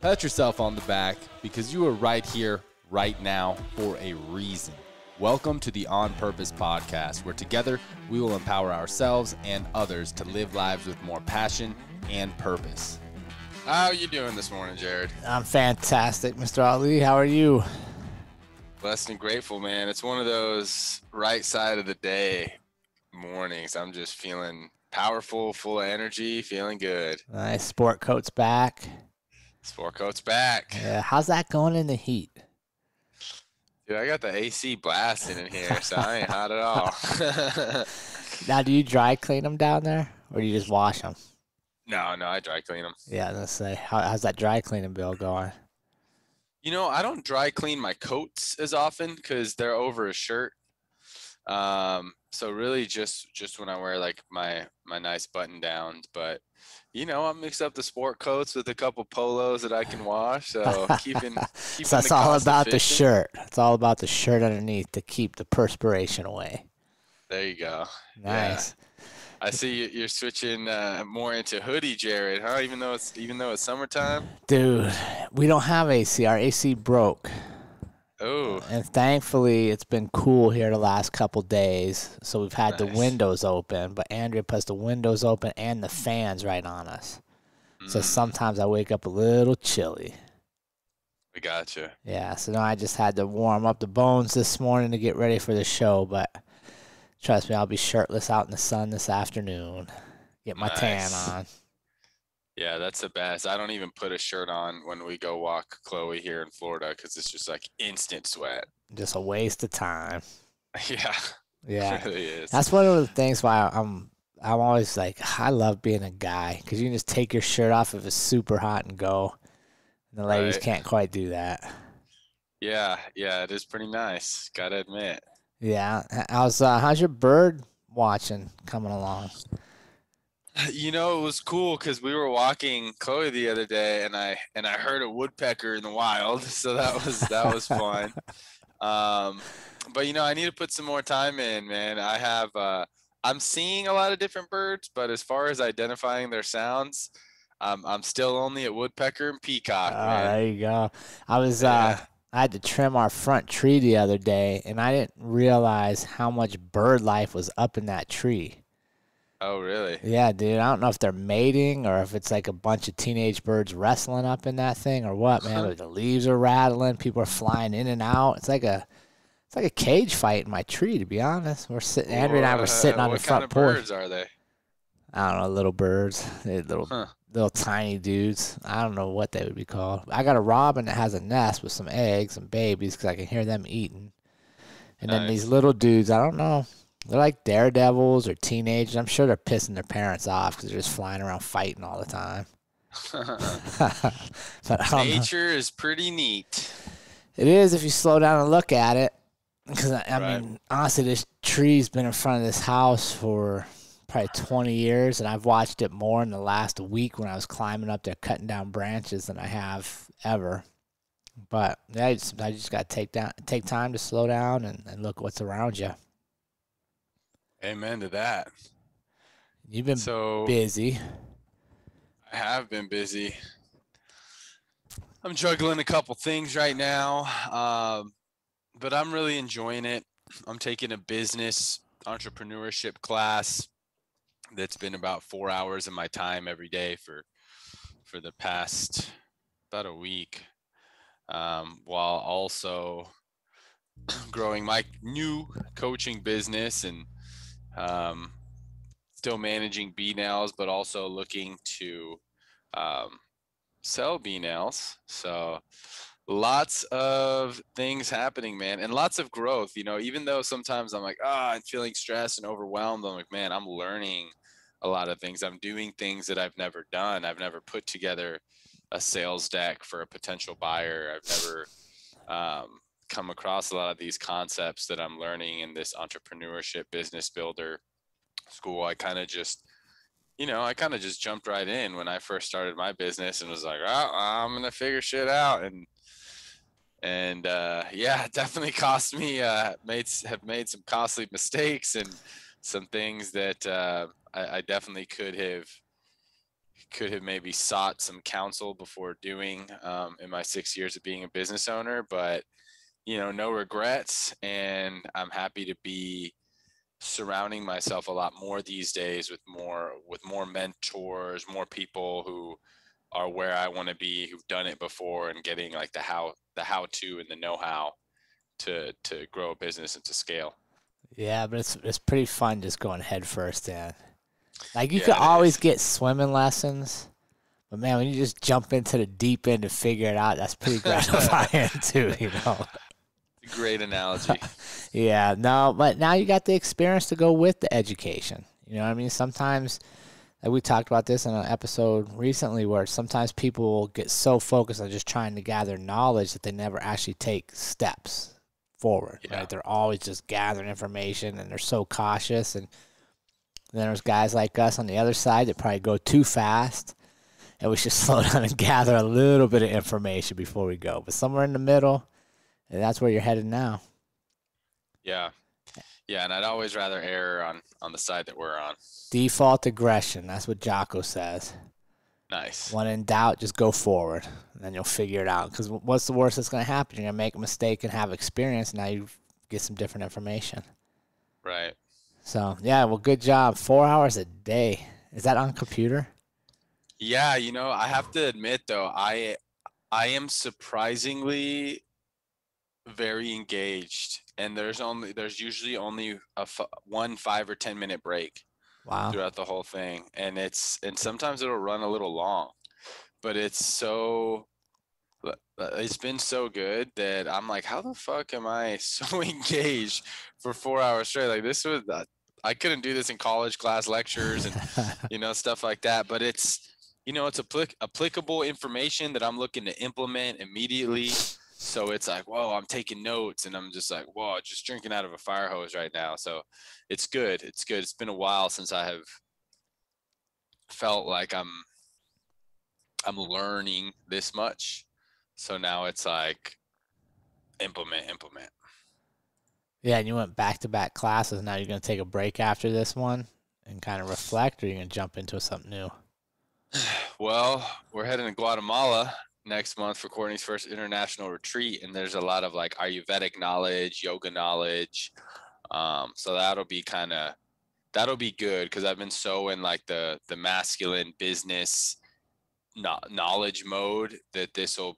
Pat yourself on the back because you are right here, right now, for a reason. Welcome to the On Purpose podcast, where together we will empower ourselves and others to live lives with more passion and purpose. How are you doing this morning, Jerrod? I'm fantastic, Mr. Ali. How are you? Blessed and grateful, man. It's one of those right side of the day mornings. I'm just feeling powerful, full of energy, feeling good. Nice. Sport coat's back. Sport coat's back. Yeah. How's that going in the heat? Dude, I got the AC blasting in here, so I ain't hot at all. Now, do you dry clean them down there, or do you just wash them? No, I dry clean them. Yeah, let's say, how's that dry cleaning bill going? You know, I don't dry clean my coats as often because they're over a shirt. So really just when I wear like my nice button downs, but you know, I mix up the sport coats with a couple polos that I can wash. So keeping So it's all about the shirt. It's all about the shirt underneath to keep the perspiration away. There you go. Nice. Yeah. I see you're switching more into hoodie, Jerrod, huh? Even though it's summertime. Dude, we don't have AC. Our AC broke. Oh. And thankfully, it's been cool here the last couple days, so we've had the Nice. windows open. But Andrea puts the windows open and the fans right on us. So sometimes I wake up a little chilly. I gotcha. Yeah, so now I just had to warm up the bones this morning to get ready for the show. But trust me, I'll be shirtless out in the sun this afternoon. Get my tan on. Yeah, that's the best. I don't even put a shirt on when we go walk Chloe here in Florida because it's just like instant sweat. Just a waste of time. Yeah. Yeah. It really is. That's one of the things why I'm always like, I love being a guy because you can just take your shirt off if it's super hot and go. And the ladies can't quite do that. Yeah, it is pretty nice. Gotta admit. Yeah. How's your bird watching coming along? You know, it was cool because we were walking Chloe the other day, and I heard a woodpecker in the wild, so that was fun. But you know, I need to put some more time in, man. I'm seeing a lot of different birds, but as far as identifying their sounds, I'm still only at woodpecker and peacock, man. There you go. I had to trim our front tree the other day, and I didn't realize how much bird life was up in that tree. Oh, really? Yeah, dude. I don't know if they're mating or if it's like a bunch of teenage birds wrestling up in that thing or what, man. But the leaves are rattling. People are flying in and out. It's like a cage fight in my tree, to be honest. Andrea and I were sitting on the front porch. What kind of birds are they? I don't know, little birds. They're little tiny dudes. I don't know what they would be called. I got a robin that has a nest with some eggs and babies because I can hear them eating. And then these little dudes, I don't know. They're like daredevils or teenagers. I'm sure they're pissing their parents off because they're just flying around fighting all the time. But Nature is pretty neat. It is if you slow down and look at it. Because, I mean, honestly, this tree's been in front of this house for probably 20 years, and I've watched it more in the last week when I was climbing up there cutting down branches than I have ever. But yeah, I just got to take time to slow down and look what's around you. Amen to that. You've been busy. I have been busy. I'm juggling a couple things right now, but I'm really enjoying it. I'm taking a business entrepreneurship class that's been about 4 hours of my time every day for the past about a week, while also growing my new coaching business and still managing B-nails, but also looking to sell B-nails. So lots of things happening, man, and lots of growth. You know, even though sometimes I'm like, I'm feeling stressed and overwhelmed, I'm like, man, I'm learning a lot of things. I'm doing things that I've never done. I've never put together a sales deck for a potential buyer. I've never come across a lot of these concepts that I'm learning in this entrepreneurship business builder school. I kind of just jumped right in when I first started my business and was like, I'm going to figure shit out. And it definitely cost me, have made some costly mistakes and some things that I definitely could have could have maybe sought some counsel before doing in my 6 years of being a business owner, but no regrets. And I'm happy to be surrounding myself a lot more these days with more mentors, more people who are where I want to be, who've done it before, and getting like the how to and the know how to grow a business and to scale. Yeah, but it's pretty fun just going head first in. Like you could Yeah, it always is. get swimming lessons, but man, when you just jump into the deep end to figure it out, that's pretty gratifying too, you know. Great analogy. Yeah, no, but now you got the experience to go with the education. You know what I mean? Sometimes, like we talked about this in an episode recently, where sometimes people will get so focused on just trying to gather knowledge that they never actually take steps forward, Yeah. right? They're always just gathering information and they're so cautious. And then there's guys like us on the other side that probably go too fast and we should slow down and gather a little bit of information before we go. But somewhere in the middle, and that's where you're headed now. Yeah. Yeah, and I'd always rather err on the side that we're on. Default aggression. That's what Jocko says. Nice. When in doubt, just go forward, and then you'll figure it out. Because what's the worst that's going to happen? You're going to make a mistake and have experience. Now you get some different information. Right. So, yeah, well, good job. 4 hours a day. Is that on computer? Yeah, I have to admit though, I am surprisingly very engaged, and there's usually only one 5 or 10 minute break Wow. throughout the whole thing, and sometimes it'll run a little long, but it's been so good that I'm like, how the fuck am I so engaged for 4 hours straight? Like this was I couldn't do this in college class lectures and stuff like that, but it's applicable information that I'm looking to implement immediately. So it's like, whoa, I'm taking notes, and I'm just like, whoa, just drinking out of a fire hose right now. So it's good. It's good. It's been a while since I have felt like I'm learning this much. So now it's like implement. Yeah, and you went back-to-back classes. Now you're going to take a break after this one and kind of reflect, or you're going to jump into something new? Well, we're heading to Guatemala next month for Courtney's first international retreat, and there's a lot of like Ayurvedic knowledge, yoga knowledge. So that'll be good because I've been so in like the masculine business knowledge mode that this will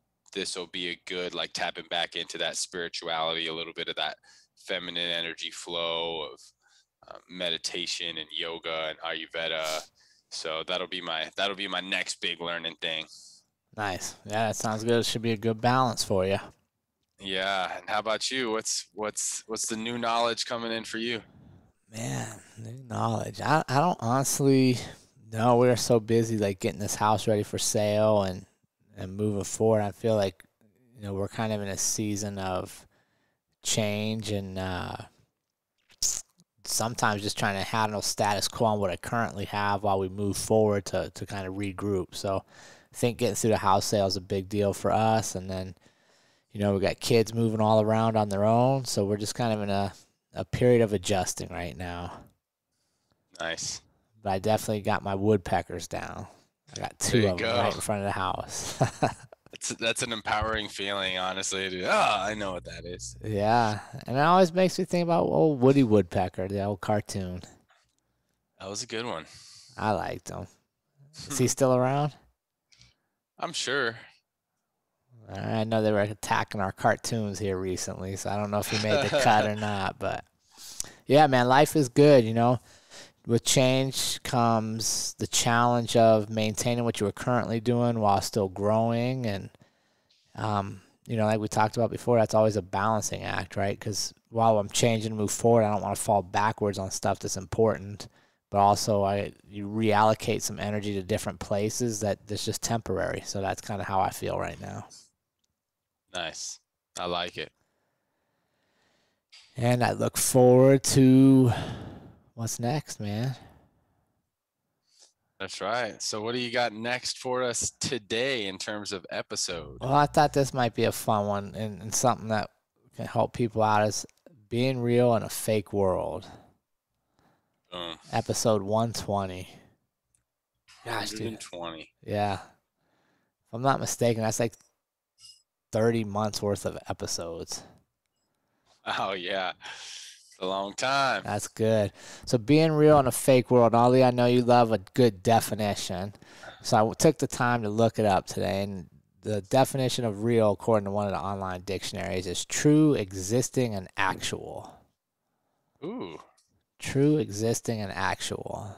be a good like tapping back into that spirituality, a little bit of that feminine energy flow of meditation and yoga and Ayurveda. So that'll be my next big learning thing. Nice. Yeah, that sounds good. It should be a good balance for you. Yeah. And how about you? What's the new knowledge coming in for you? Man, new knowledge. I don't honestly know. We're so busy like getting this house ready for sale and moving forward. I feel like we're kind of in a season of change and sometimes just trying to handle status quo on what I currently have while we move forward to kind of regroup. So I think getting through the house sale is a big deal for us. And then, we got kids moving all around on their own. So we're just kind of in a period of adjusting right now. Nice. But I definitely got my woodpeckers down. I got two of them right in front of the house. That's an empowering feeling, honestly. I know what that is. Yeah, and it always makes me think about old Woody Woodpecker, the old cartoon. That was a good one. I liked him. Is he still around? I'm sure. I know they were attacking our cartoons here recently, so I don't know if he made the cut or not. But yeah, man, life is good. With change comes the challenge of maintaining what you are currently doing while still growing. And, like we talked about before, that's always a balancing act, right? Because while I'm changing to move forward, I don't want to fall backwards on stuff that's important. But also, you reallocate some energy to different places that's just temporary. So that's kind of how I feel right now. Nice. I like it. And I look forward to what's next, man. That's right. So what do you got next for us today in terms of episode? Well, I thought this might be a fun one and something that can help people out is being real in a fake world. Episode 120. Gosh, dude. 120. Yeah. If I'm not mistaken, that's like 30 months worth of episodes. Oh yeah, it's a long time. That's good. So being real in a fake world, Ollie, I know you love a good definition. So I took the time to look it up today, and the definition of real, according to one of the online dictionaries, is true, existing, and actual. Ooh, True, existing, and actual.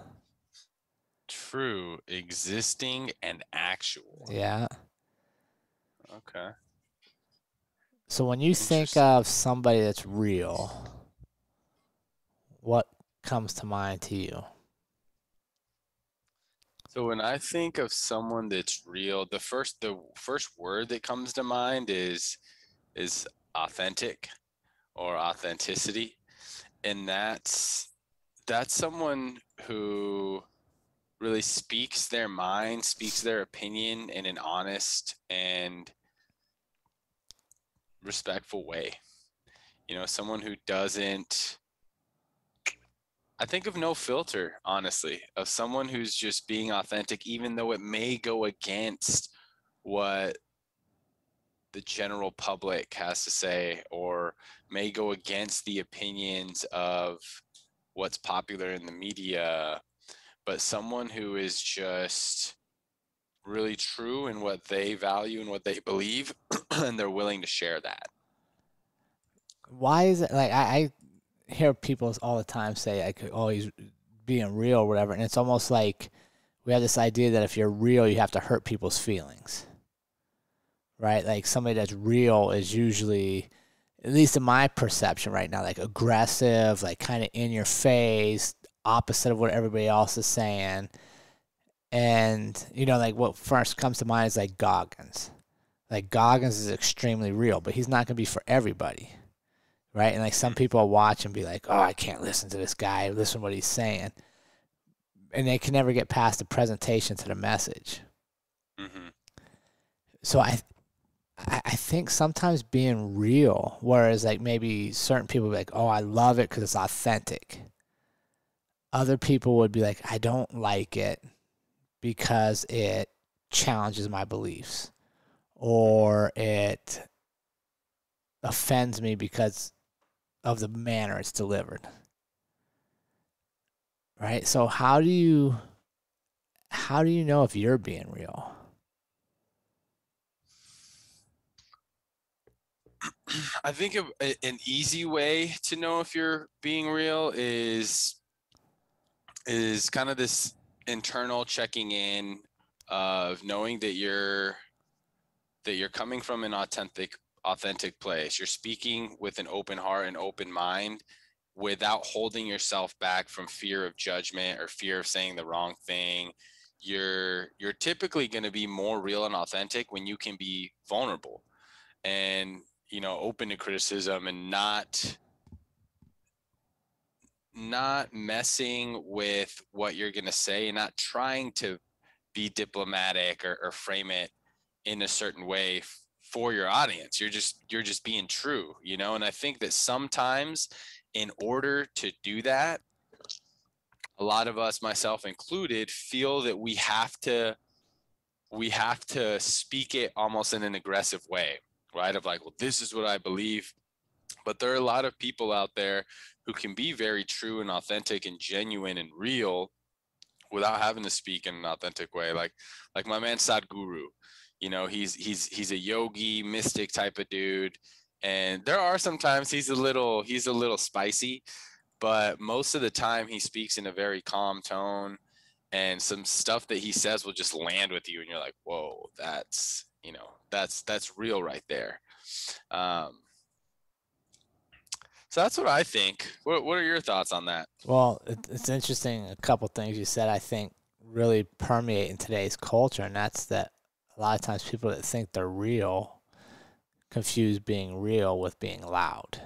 true, existing, and actual. Yeah. Okay. So when you think Interesting. of somebody that's real, what comes to mind to you? So when I think of someone that's real, the first word that comes to mind is authentic or authenticity. And that's someone who really speaks their mind, speaks their opinion in an honest and respectful way. Someone who doesn't, I think of no filter, honestly, of someone who's just being authentic, even though it may go against what the general public has to say, or may go against the opinions of what's popular in the media, but someone who is just really true in what they value and what they believe, and they're willing to share that. Why is it like I hear people all the time say like, oh, he's being real or whatever, and it's almost like we have this idea that if you're real, you have to hurt people's feelings, right? Like somebody that's real is usually, at least in my perception right now, like aggressive, like kind of in your face, opposite of what everybody else is saying. And, like what first comes to mind is like Goggins. Like Goggins is extremely real, but he's not going to be for everybody, right? And like some people will watch and be like, oh, I can't listen to this guy, listen to what he's saying. And they can never get past the presentation to the message. Mm-hmm. So I think sometimes being real, whereas like maybe certain people be like, oh, I love it because it's authentic. Other people would be like, I don't like it because it challenges my beliefs, or it offends me because of the manner it's delivered. Right? So how do you know if you're being real? I think an easy way to know if you're being real is kind of this internal checking in of knowing that you're coming from an authentic place. You're speaking with an open heart and open mind without holding yourself back from fear of judgment or fear of saying the wrong thing. You're typically going to be more real and authentic when you can be vulnerable and open to criticism, and not messing with what you're going to say, and not trying to be diplomatic or frame it in a certain way for your audience. You're just being true, and I think that sometimes in order to do that, a lot of us, myself included, feel that we have to speak it almost in an aggressive way, right? Of like, well, this is what I believe. But there are a lot of people out there who can be very true and authentic and genuine and real without having to speak in an authentic way. Like my man Sadhguru, he's a yogi, mystic type of dude. And there are sometimes he's a little spicy, but most of the time he speaks in a very calm tone, and some stuff that he says will just land with you, and you're like, whoa, that's real right there. Um, so that's what I think. What are your thoughts on that? Well, it's interesting. A couple things you said, I think, really permeate in today's culture, and that's that a lot of times people that think they're real confuse being real with being loud,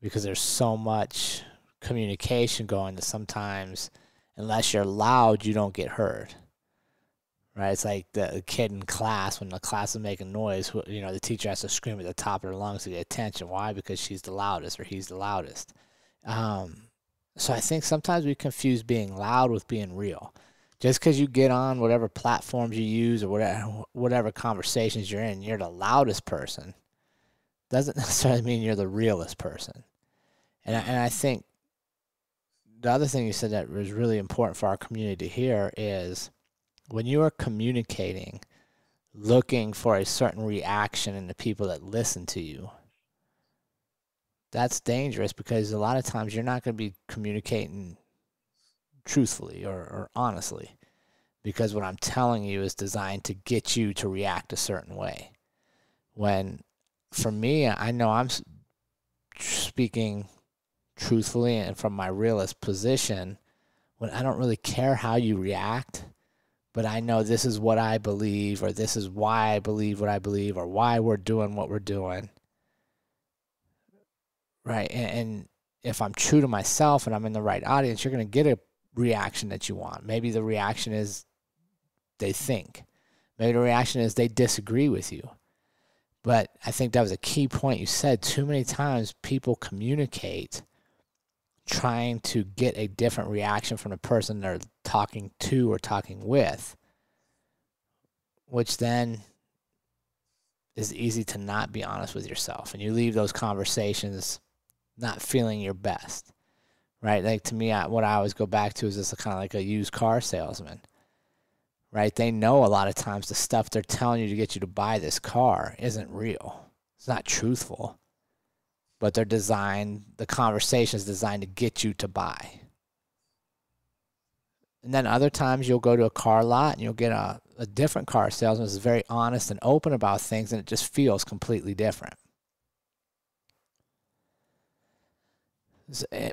because there's so much communication going that sometimes, unless you're loud, you don't get heard. Right? It's like the kid in class, when the class is making noise, the teacher has to scream at the top of their lungs to get attention. Why? Because she's the loudest or he's the loudest. So I think sometimes we confuse being loud with being real. Just because you get on whatever platforms you use or whatever conversations you're in, you're the loudest person, doesn't necessarily mean you're the realest person. And I think the other thing you said that was really important for our community to hear is when you are communicating, looking for a certain reaction in the people that listen to you, that's dangerous because a lot of times you're not going to be communicating truthfully or honestly, because what I'm telling you is designed to get you to react a certain way. When, for me, I know I'm speaking truthfully and from my realist position, when I don't really care how you react, but I know this is what I believe, or this is why I believe what I believe, or why we're doing what we're doing. Right. And if I'm true to myself and I'm in the right audience, you're going to get a reaction that you want. Maybe the reaction is they think. Maybe the reaction is they disagree with you. But I think that was a key point you said. Too many times people communicate trying to get a different reaction from the person they're talking to or talking with, which then is easy to not be honest with yourself. And you leave those conversations not feeling your best, right? Like to me, what I always go back to is this kind of like a used car salesman, right? They know a lot of times the stuff they're telling you to get you to buy this car isn't real. It's not truthful, but the conversation is designed to get you to buy. And then other times you'll go to a car lot and you'll get a different car salesman that's very honest and open about things, and it just feels completely different.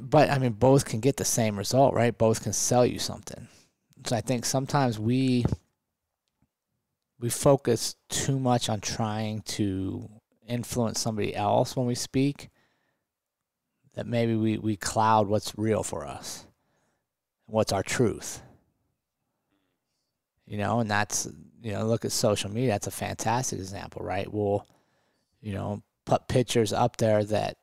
But I mean, both can get the same result, right? Both can sell you something. So I think sometimes we focus too much on trying to influence somebody else when we speak, that maybe we cloud what's real for us, what's our truth. And that's, look at social media. That's a fantastic example, right? We'll, put pictures up there that,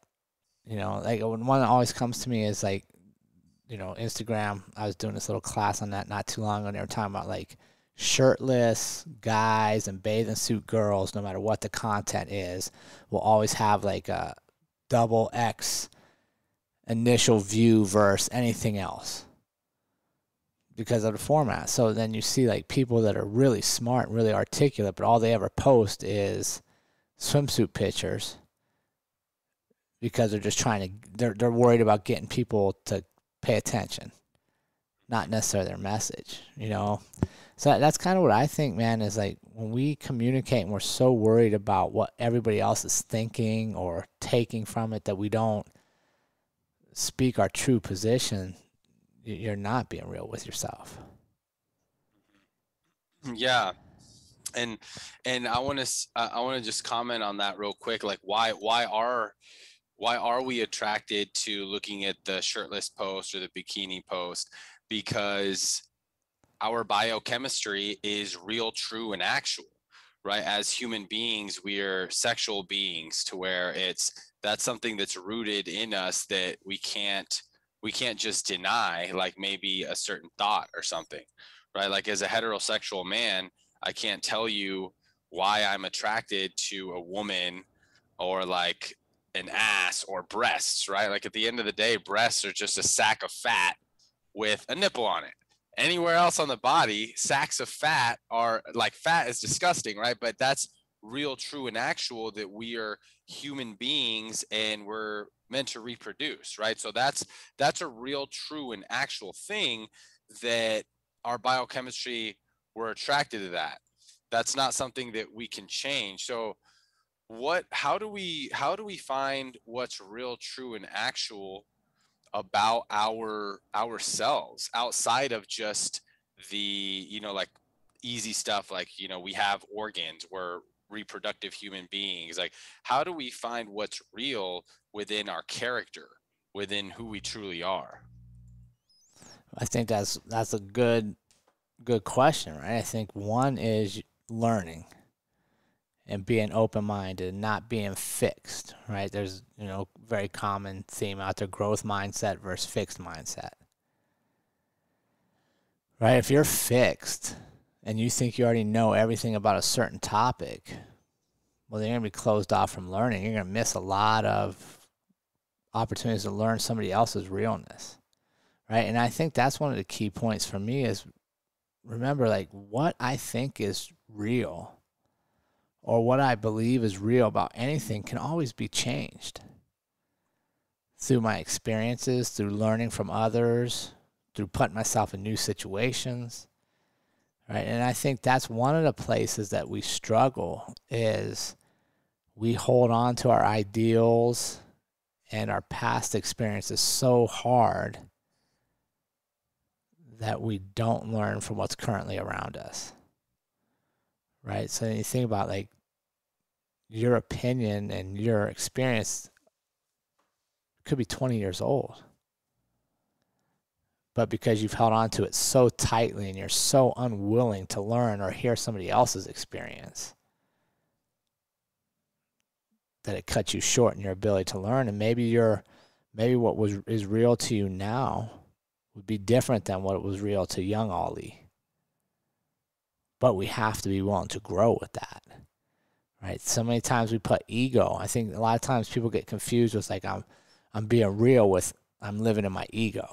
like one that always comes to me is like, Instagram. I was doing this little class on that not too long ago, and they were talking about like shirtless guys and bathing suit girls, no matter what the content is, will always have like a double X initial view versus anything else because of the format. So then you see like people that are really smart and really articulate, but all they ever post is swimsuit pictures because they're just they're worried about getting people to pay attention, not necessarily their message, So that's kind of what I think, man, is like when we communicate and we're so worried about what everybody else is thinking or taking from it that we don't speak our true position, you're not being real with yourself. Yeah. And I want to just comment on that real quick. Like why are we attracted to looking at the shirtless post or the bikini post? Because our biochemistry is real, true, and actual, right? As human beings, we are sexual beings, to where that's something that's rooted in us that we can't just deny, like maybe a certain thought or something, right? Like as a heterosexual man, I can't tell you why I'm attracted to a woman or like an ass or breasts, right? Like at the end of the day, breasts are just a sack of fat with a nipple on it. Anywhere else on the body, sacks of fat are like, fat is disgusting, right? But that's real, true, and actual, that we are human beings and we're meant to reproduce, right? So that's a real, true, and actual thing, that our biochemistry, we're attracted to that. That's not something that we can change. So how do we find what's real, true, and actual about ourselves outside of just the like easy stuff, like we have organs, we're reproductive human beings? Like, how do we find what's real within our character, within who we truly are? I think that's a good question, right? I think one is learning and being open-minded and not being fixed, right? There's, very common theme out there, growth mindset versus fixed mindset, right? If you're fixed and you think you already know everything about a certain topic, well, then you're going to be closed off from learning. You're going to miss a lot of opportunities to learn somebody else's realness, right? And I think that's one of the key points for me is remember, like, what I think is real or what I believe is real about anything can always be changed through my experiences, through learning from others, through putting myself in new situations, right? And I think that's one of the places that we struggle is we hold on to our ideals and our past experiences so hard that we don't learn from what's currently around us, right? So you think about, like, your opinion and your experience could be 20 years old, but because you've held on to it so tightly and you're so unwilling to learn or hear somebody else's experience, that it cuts you short in your ability to learn. And maybe what is real to you now would be different than what was real to young Ollie. But we have to be willing to grow with that, right? So many times we put ego. I think a lot of times people get confused with, like, I'm being real with, I'm living in my ego,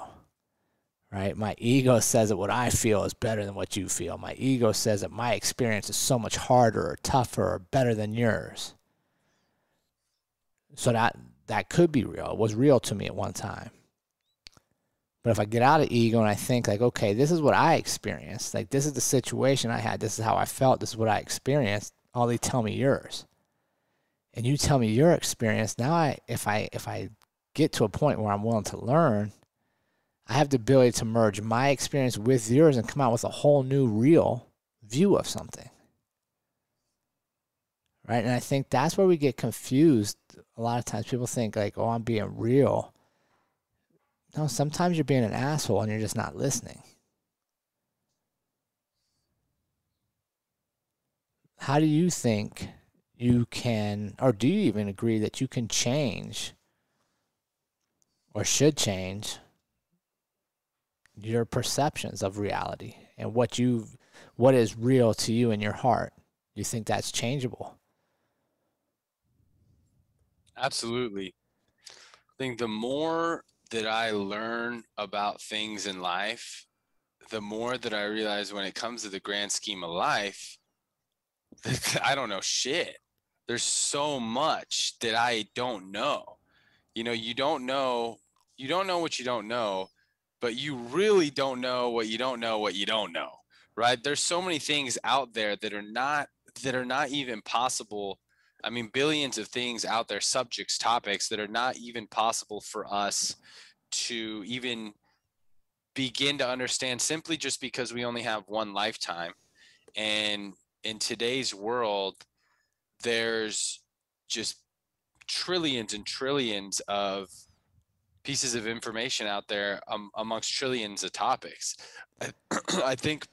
right? My ego says that what I feel is better than what you feel. My ego says that my experience is so much harder or tougher or better than yours. So that could be real. It was real to me at one time. But if I get out of ego and I think, like, okay, this is what I experienced. Like, this is the situation I had. This is how I felt. This is what I experienced. Ollie, tell me yours. And you tell me your experience. Now, if I get to a point where I'm willing to learn, I have the ability to merge my experience with yours and come out with a whole new real view of something. Right? And I think that's where we get confused. A lot of times people think, like, oh, I'm being real. No, sometimes you're being an asshole and you're just not listening. How do you think you can, or do you even agree that you can change or should change your perceptions of reality and what is real to you in your heart? Do you think that's changeable? Absolutely. I think the more that I learn about things in life, the more that I realize when it comes to the grand scheme of life, I don't know shit. There's so much that I don't know. You don't know what you don't know, but you really don't know what you don't know what you don't know, right? There's so many things out there that are not even possible. I mean, billions of things out there, subjects, topics that are not even possible for us to even begin to understand, simply just because we only have one lifetime. And in today's world, there's just trillions and trillions of pieces of information out there, amongst trillions of topics. I think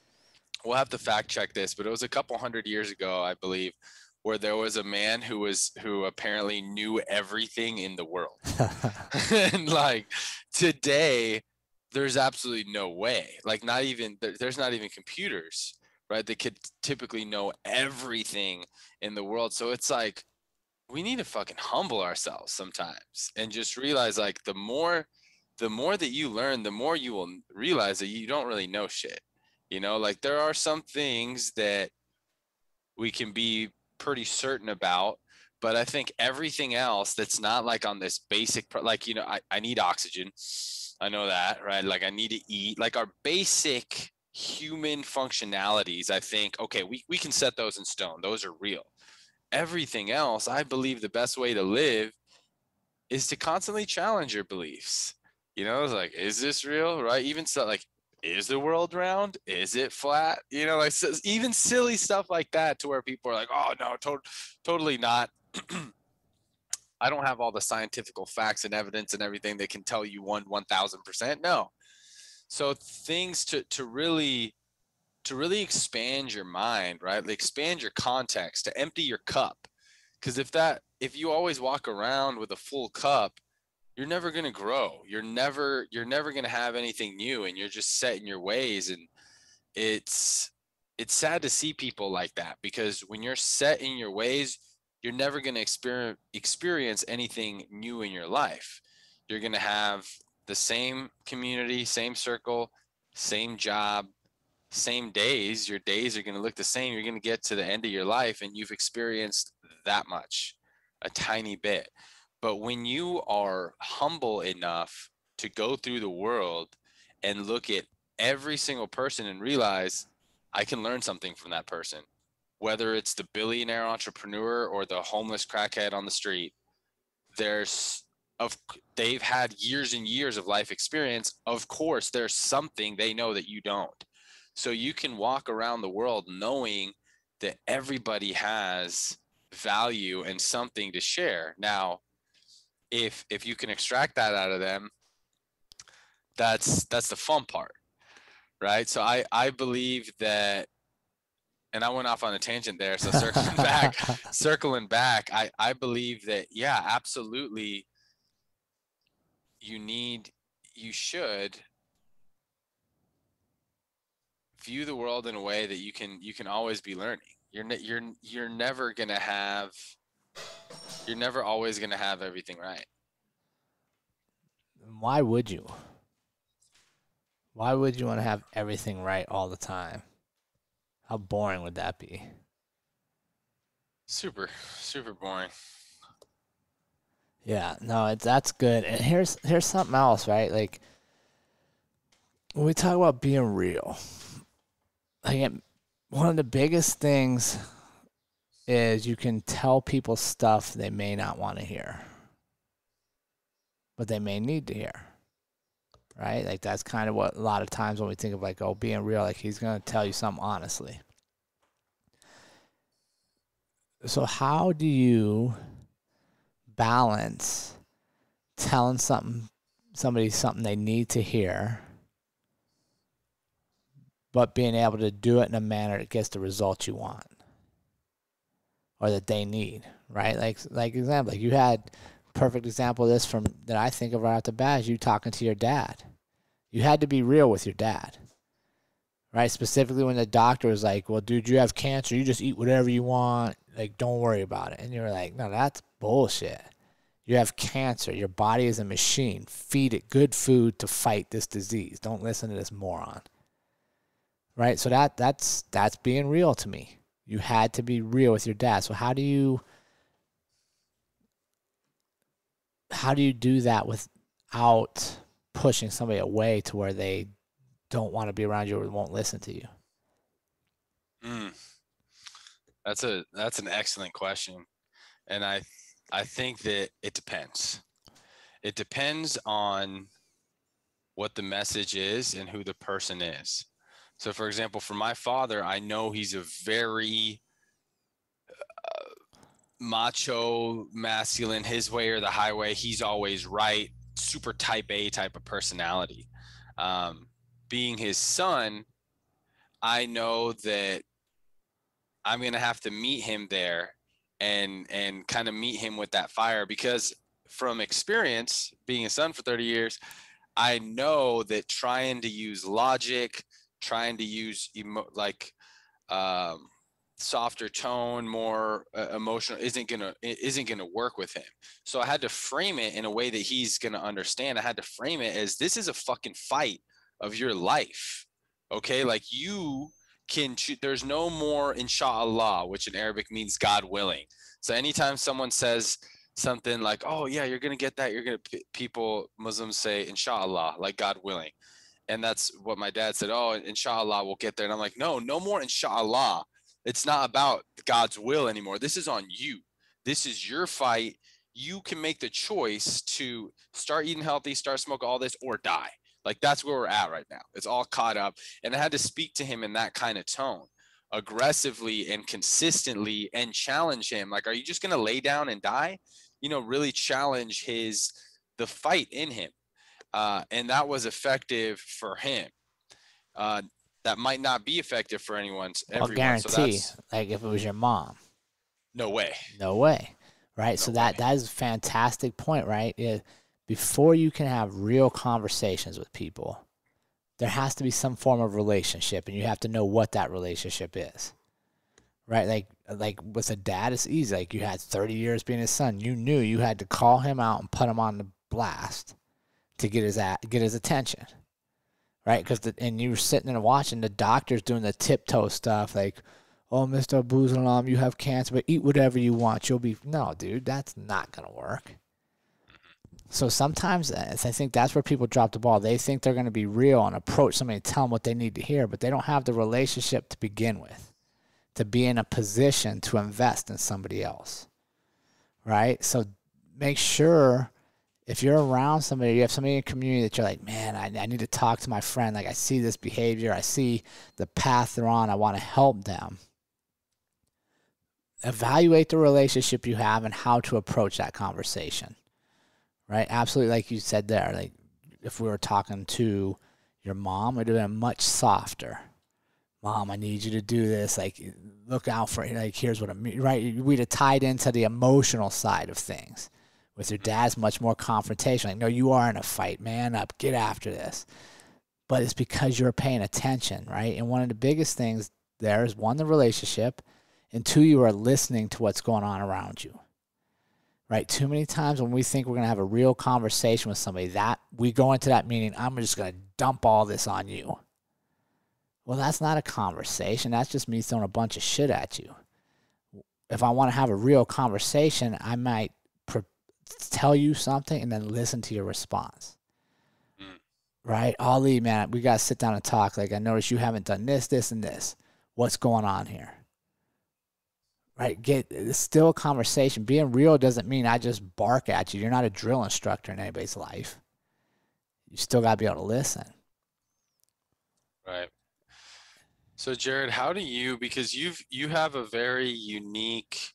we'll have to fact check this, but it was a couple hundred years ago, I believe, where there was a man who apparently knew everything in the world. And, like, today, there's absolutely no way. Like, there's not even computers, right, that could typically know everything in the world. So it's like, we need to fucking humble ourselves sometimes and just realize, like, the more that you learn, the more you will realize that you don't really know shit. Like, there are some things that we can be pretty certain about, but I think everything else that's not, like, on this basic, like, I need oxygen. I know that, right? Like, I need to eat, like, our basic human functionalities. I think, okay, we can set those in stone. Those are real. Everything else, I believe the best way to live is to constantly challenge your beliefs. It's like, is this real? Right? Even so, like, is the world round? Is it flat? Like, even silly stuff like that, to where people are like, oh no, totally not. I don't have all the scientific facts and evidence and everything that can tell you 1,000%. No. So things to really expand your mind, right? Like, expand your context, to empty your cup. Because if you always walk around with a full cup, you're never going to grow. You're never going to have anything new, and you're just set in your ways. And it's sad to see people like that, because when you're set in your ways, you're never going to experience anything new in your life. You're going to have the same community, same circle, same job, same days. Your days are going to look the same. You're going to get to the end of your life and you've experienced that much, a tiny bit. But when you are humble enough to go through the world and look at every single person and realize I can learn something from that person, whether it's the billionaire entrepreneur or the homeless crackhead on the street, there's of they've had years and years of life experience. Of course, there's something they know that you don't. So you can walk around the world knowing that everybody has value and something to share. Now, if you can extract that out of them, that's the fun part, right? So I believe that, and I went off on a tangent there. So circling back, I believe that, yeah, absolutely. You should view the world in a way that you can always be learning. You're never always gonna have everything right. Why would you? Why would you want to have everything right all the time? How boring would that be? Super boring. Yeah, no, that's good. And here's something else, right? Like when we talk about being real, again, one of the biggest things is you can tell people stuff they may not want to hear, but they may need to hear, right? Like that's kind of what a lot of times when we think of like, oh, being real, like he's going to tell you something honestly. So how do you balance telling somebody something they need to hear, but being able to do it in a manner that gets the result you want or that they need, right? Like example, like you had a perfect example of this from that I think of right off the bat is you talking to your dad. You had to be real with your dad, right? Specifically when the doctor was like, well, dude, you have cancer. You just eat whatever you want. Like, don't worry about it. And you were like, no, that's bullshit. You have cancer. Your body is a machine. Feed it good food to fight this disease. Don't listen to this moron. Right? So that's being real to me. You had to be real with your dad. So how do you do that without pushing somebody away to where they don't want to be around you or won't listen to you? That's an excellent question. And I think that it depends. It depends on what the message is and who the person is. So for example, for my father, I know he's a very macho, masculine, his way or the highway. He's always right, super type A type of personality. Being his son, I know that I'm going to have to meet him there and kind of meet him with that fire, because from experience being a son for 30 years, I know that trying to use logic, trying to use softer tone, more emotional, isn't gonna work with him. So I had to frame it in a way that he's gonna understand. I had to frame it as, this is a fucking fight of your life. Okay, like you can there's no more inshallah, which in Arabic means God willing. So anytime someone says something like, oh yeah, you're gonna get that, people, Muslims say inshallah, like God willing. And that's what my dad said, oh, inshallah, we'll get there. And I'm like, no more inshallah. It's not about God's will anymore. This is on you. This is your fight. You can make the choice to start eating healthy, start smoking, all this, or die. Like that's where we're at right now. It's all caught up. And I had to speak to him in that kind of tone, aggressively and consistently, and challenge him. Like, are you just going to lay down and die? Really challenge the fight in him. And that was effective for him. That might not be effective for everyone. I'll guarantee, like if it was your mom. No way. No way. Right? No so way. That is a fantastic point, right? Before you can have real conversations with people, there has to be some form of relationship, and you have to know what that relationship is, right? Like with a dad, it's easy. Like, you had 30 years being his son. You knew you had to call him out and put him on the blast to get his attention, right? And you were sitting there watching the doctors doing the tiptoe stuff, like, oh, Mr. Abusalam, you have cancer, but eat whatever you want. You'll be... No, dude, that's not going to work. So sometimes I think that's where people drop the ball. They think they're going to be real and approach somebody and tell them what they need to hear, but they don't have the relationship to begin with, to be in a position to invest in somebody else, right? So make sure if you're around somebody, you have somebody in your community that you're like, man, I need to talk to my friend. Like, I see this behavior. I see the path they're on. I want to help them. Evaluate the relationship you have and how to approach that conversation, right? Absolutely, like you said there. Like, if we were talking to your mom, it would have been much softer. Mom, I need you to do this. Like, look out for it. Like, here's what I'm... Right? We'd have tied into the emotional side of things. With your dad's much more confrontational. Like, no, you are in a fight. Man up. Get after this. But it's because you're paying attention, right? And one of the biggest things there is, one, the relationship, and two, you are listening to what's going on around you, right? Too many times when we think we're going to have a real conversation with somebody, that we go into that meeting, I'm just going to dump all this on you. Well, that's not a conversation. That's just me throwing a bunch of shit at you. If I want to have a real conversation, I might tell you something and then listen to your response. Right? Ali, man, we got to sit down and talk. Like, I noticed you haven't done this, this, and this. What's going on here? Right? It's still a conversation. Being real doesn't mean I just bark at you. You're not a drill instructor in anybody's life. You still got to be able to listen. Right. So Jerrod, how do you, because you have a very unique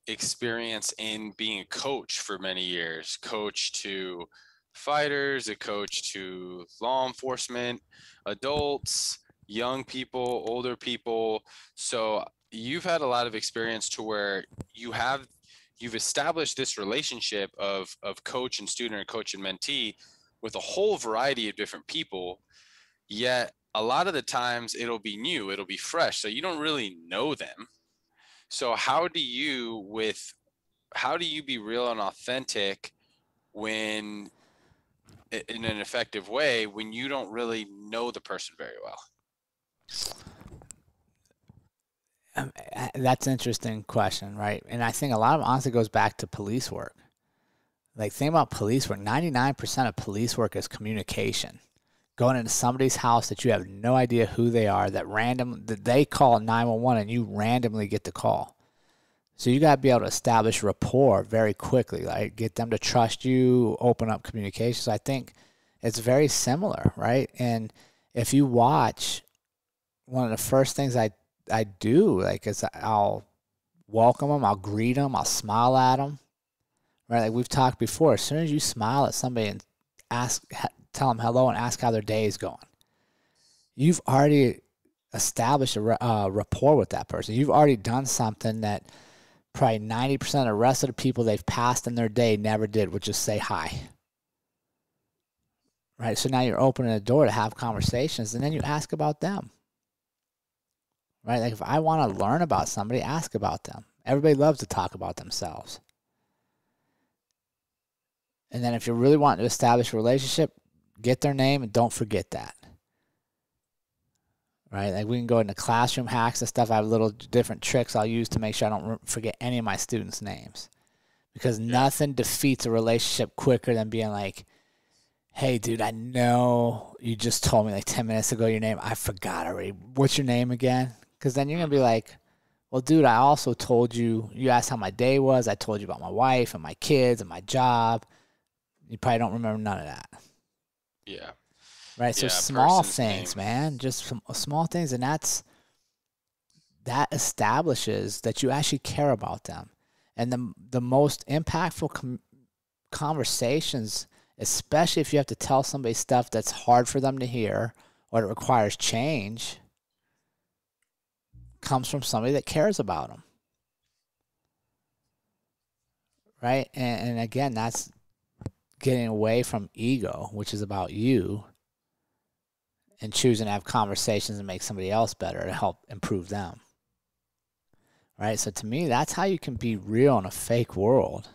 experience in being a coach for many years, coach to fighters, a coach to law enforcement, adults, young people, older people. So you've had a lot of experience to where you've established this relationship of coach and student or coach and mentee with a whole variety of different people, yet a lot of the times it'll be new, it'll be fresh, so you don't really know them. So how do you be real and authentic when in an effective way when you don't really know the person very well? That's an interesting question, right? And I think a lot of it honestly goes back to police work. Like, think about police work. 99% of police work is communication. Going into somebody's house that you have no idea who they are, that they call 911 and you randomly get the call. So you got to be able to establish rapport very quickly, like get them to trust you, open up communication. So I think it's very similar, right? And if you watch, one of the first things I do, like, is I'll welcome them, I'll greet them, I'll smile at them, right? Like we've talked before, as soon as you smile at somebody and tell them hello and ask how their day is going, you've already established a rapport with that person. You've already done something that probably 90% of the rest of the people they've passed in their day never did, which is say hi. Right? So now you're opening a door to have conversations, and then you ask about them. Right? Like, if I want to learn about somebody, ask about them. Everybody loves to talk about themselves. And then if you really want to establish a relationship, get their name and don't forget that. Right? Like, we can go into classroom hacks and stuff. I have little different tricks I'll use to make sure I don't forget any of my students' names. Because nothing defeats a relationship quicker than being like, hey, dude, I know you just told me like 10 minutes ago your name. I forgot already. What's your name again? Because then you're going to be like, well, dude, I also told you, you asked how my day was. I told you about my wife and my kids and my job. You probably don't remember none of that. Yeah. Right? So small things, man. Just small things. And that establishes that you actually care about them. And the most impactful conversations, especially if you have to tell somebody stuff that's hard for them to hear or it requires change, comes from somebody that cares about them. Right? And again, that's getting away from ego, which is about you, and choosing to have conversations and make somebody else better to help improve them. Right? So to me, that's how you can be real in a fake world.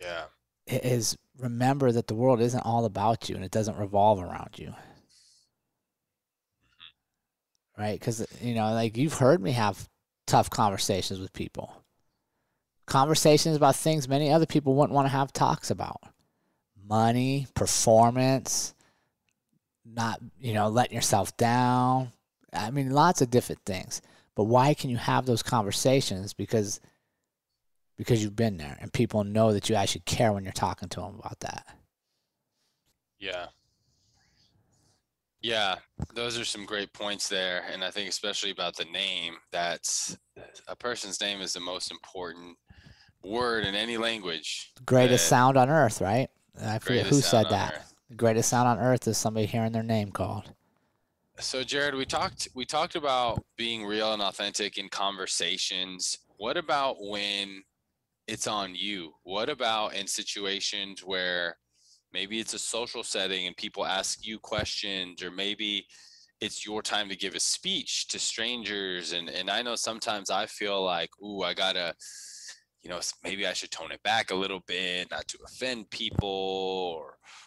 Yeah. It is remember that the world isn't all about you and it doesn't revolve around you. Right? Because, you know, like you've heard me have tough conversations with people. Conversations about things many other people wouldn't want to have talks about. Money, performance, not, you know, letting yourself down. I mean, lots of different things. But why can you have those conversations? Because you've been there and people know that you actually care when you're talking to them about that. Yeah. Yeah, those are some great points there. And I think especially about the name, that's a person's name is the most important word in any language. Greatest sound on earth, right? I forget who Greatest sound said on that. earth. The greatest sound on earth is somebody hearing their name called. So Jerrod, we talked about being real and authentic in conversations. What about when it's on you? What about in situations where maybe it's a social setting and people ask you questions, or maybe it's your time to give a speech to strangers, and I know sometimes I feel like, ooh, I gotta, maybe I should tone it back a little bit, not to offend people,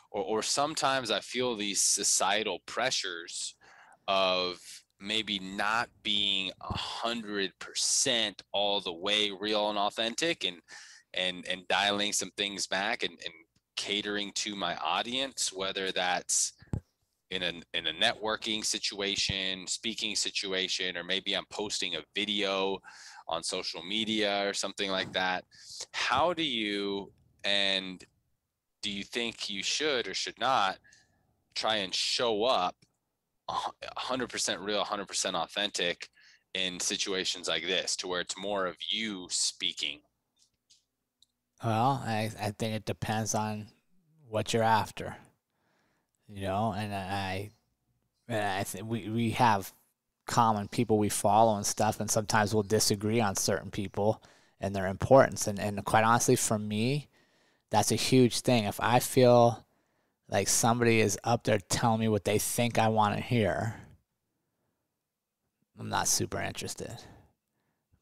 or sometimes I feel these societal pressures of maybe not being 100% all the way real and authentic, and dialing some things back, and catering to my audience, whether that's in a networking situation, speaking situation, or maybe I'm posting a video on social media or something like that. How do you, and do you think you should or should not try and show up 100% real, 100% authentic in situations like this, to where it's more of you speaking? Well, I think it depends on what you're after, you know, and I think we have common people we follow and stuff, and sometimes we'll disagree on certain people and their importance. And quite honestly, for me, that's a huge thing. If I feel like somebody is up there telling me what they think I want to hear, I'm not super interested.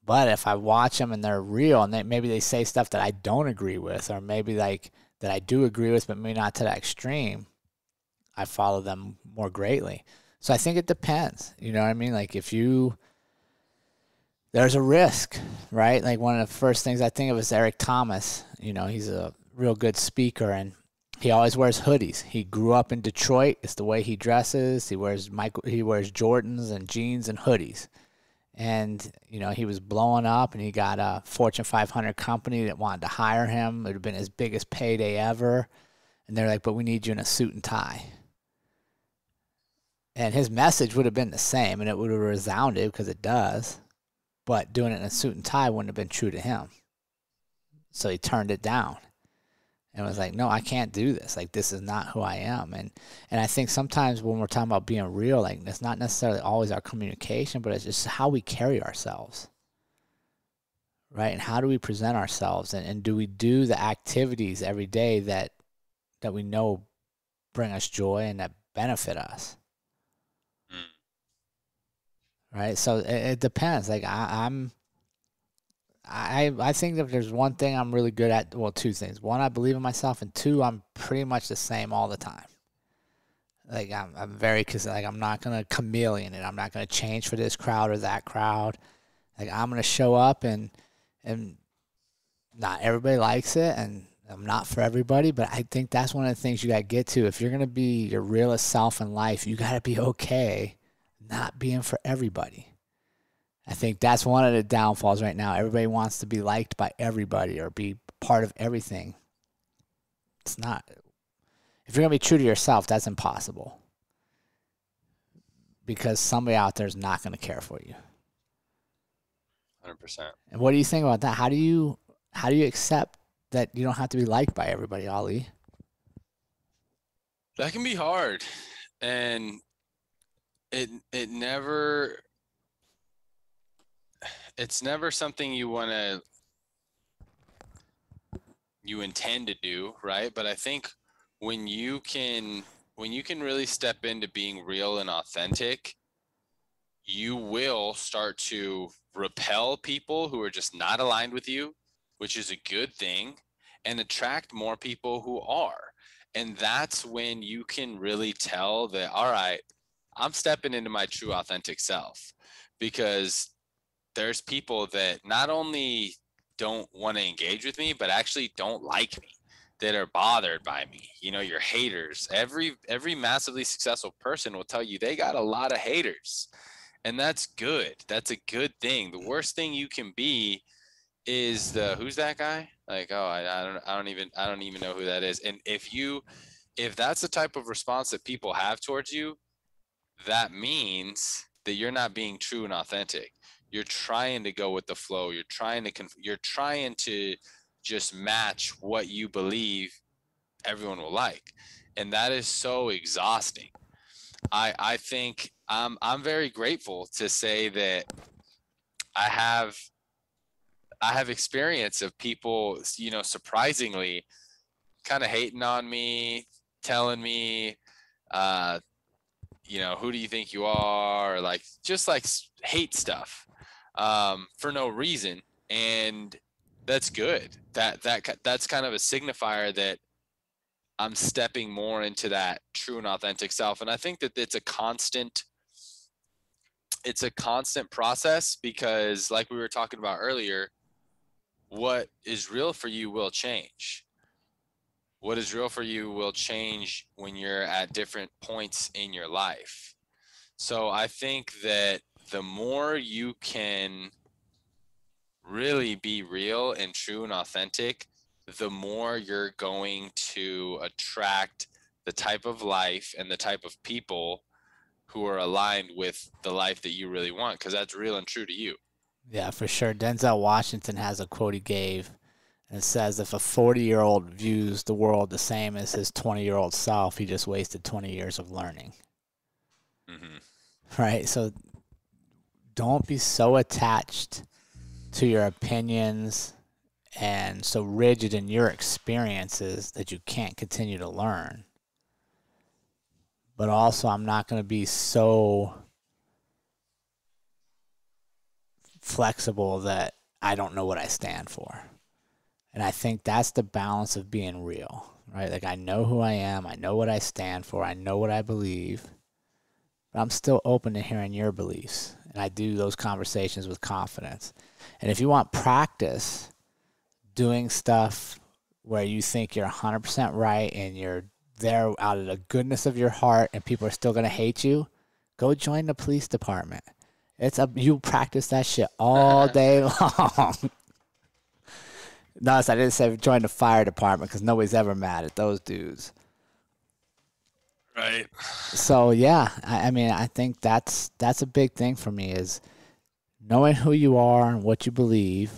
But if I watch them and they're real and maybe they say stuff that I don't agree with, or maybe like that I do agree with, but maybe not to that extreme, I follow them more greatly. So I think it depends. You know what I mean? Like there's a risk, right? Like one of the first things I think of is Eric Thomas. You know, he's a real good speaker and he always wears hoodies. He grew up in Detroit. It's the way he dresses. He wears Jordans and jeans and hoodies. And, you know, he was blowing up and he got a Fortune 500 company that wanted to hire him. It would have been his biggest payday ever. And they're like, but we need you in a suit and tie. And his message would have been the same and it would have resounded because it does. But doing it in a suit and tie wouldn't have been true to him. So he turned it down and was like, no, I can't do this. Like, this is not who I am. And I think sometimes when we're talking about being real, like, it's not necessarily always our communication, but it's just how we carry ourselves, right? And how do we present ourselves? And do we do the activities every day that we know bring us joy and that benefit us? Right? So it depends. Like, I think if there's one thing I'm really good at, well, two things. One, I believe in myself, and two, I'm pretty much the same all the time. Like I'm very, because like I'm not gonna chameleon it. I'm not gonna change for this crowd or that crowd. Like I'm gonna show up, and not everybody likes it, and I'm not for everybody. But I think that's one of the things you gotta get to. If you're gonna be your realest self in life, you gotta be okay not being for everybody. I think that's one of the downfalls right now. Everybody wants to be liked by everybody or be part of everything. It's not. If you're going to be true to yourself, that's impossible. Because somebody out there is not going to care for you. 100%. And what do you think about that? How do you accept that you don't have to be liked by everybody, Ali? That can be hard. And it never, it's never something you intend to do, right? But I think when you can really step into being real and authentic, you will start to repel people who are just not aligned with you, which is a good thing, and attract more people who are. And that's when you can really tell that, all right, I'm stepping into my true authentic self, because there's people that not only don't want to engage with me, but actually don't like me, that are bothered by me. You know, your haters. Every massively successful person will tell you they got a lot of haters. And that's good. That's a good thing. The worst thing you can be is the who's that guy? Like, oh, I don't even know who that is. And if that's the type of response that people have towards you, that means that you're not being true and authentic. You're trying to go with the flow. You're trying to just match what you believe everyone will like. And that is so exhausting. I think I'm very grateful to say that I have experience of people, you know, surprisingly kind of hating on me, telling me, uh, you know, who do you think you are? Or like, just like hate stuff, for no reason. And that's good. That's kind of a signifier that I'm stepping more into that true and authentic self. And I think that it's a constant process, because like we were talking about earlier, what is real for you will change. What is real for you will change when you're at different points in your life. So I think that the more you can really be real and true and authentic, the more you're going to attract the type of life and the type of people who are aligned with the life that you really want, because that's real and true to you. Yeah, for sure. Denzel Washington has a quote he gave, and it says, if a 40-year-old views the world the same as his 20-year-old self, he just wasted 20 years of learning. Mm-hmm. Right? So don't be so attached to your opinions and so rigid in your experiences that you can't continue to learn. But also, I'm not going to be so flexible that I don't know what I stand for. And I think that's the balance of being real, right? Like, I know who I am, I know what I stand for, I know what I believe, but I'm still open to hearing your beliefs. And I do those conversations with confidence. And if you want practice doing stuff where you think you're 100% right and you're there out of the goodness of your heart and people are still going to hate you, go join the police department. You practice that shit all day long. Notice I didn't say join the fire department, because nobody's ever mad at those dudes. Right. So yeah, I mean, I think that's a big thing for me, is knowing who you are and what you believe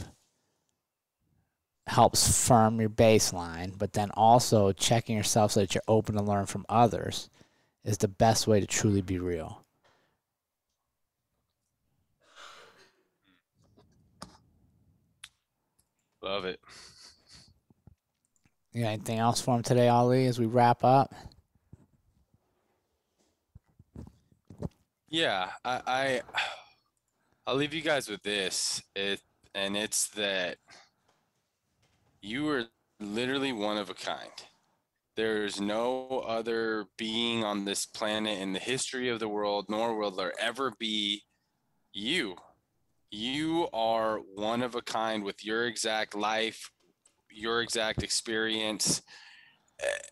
helps firm your baseline, but then also checking yourself so that you're open to learn from others is the best way to truly be real. Love it. You got anything else for him today, Ali, as we wrap up? Yeah, I'll leave you guys with this. It's that you are literally one of a kind. There's no other being on this planet in the history of the world, nor will there ever be you. You are one of a kind with your exact life, your exact experience,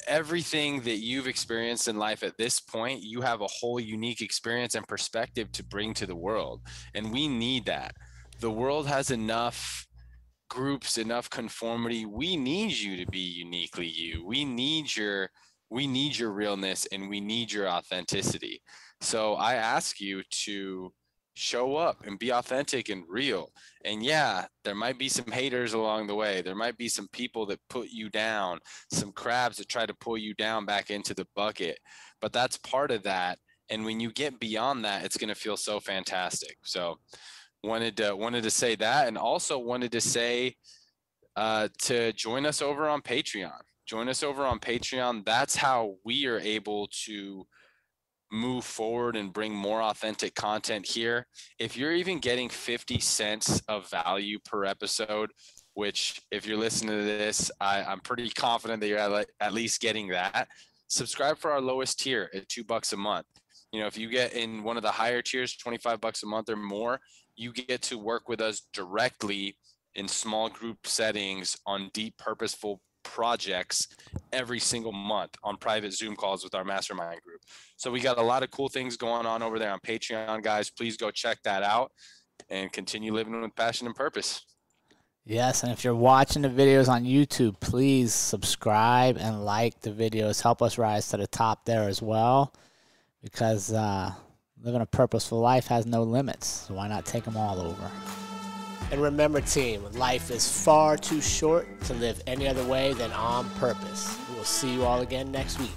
everything that you've experienced in life at this point. You have a whole unique experience and perspective to bring to the world. And we need that. The world has enough groups, enough conformity. We need you to be uniquely you. We need your realness, and we need your authenticity. So I ask you to show up and be authentic and real. And yeah, there might be some haters along the way. There might be some people that put you down, some crabs that try to pull you down back into the bucket. But that's part of that. And when you get beyond that, it's going to feel so fantastic. So wanted to say that, and also wanted to say to join us over on Patreon. Join us over on Patreon. That's how we are able to move forward and bring more authentic content here. If you're even getting 50 cents of value per episode, which if you're listening to this, I'm pretty confident that you're at least getting that. Subscribe for our lowest tier at $2 a month. You know, if you get in one of the higher tiers, 25 bucks a month or more, you get to work with us directly in small group settings on deep, purposeful projects every single month on private Zoom calls with our mastermind group. So we got a lot of cool things going on over there on Patreon, guys. Please go check that out and continue living with passion and purpose. Yes, and if you're watching the videos on YouTube, please subscribe and like the videos. Help us rise to the top there as well, because living a purposeful life has no limits. So why not take them all over? And remember, team, life is far too short to live any other way than on purpose. We will see you all again next week.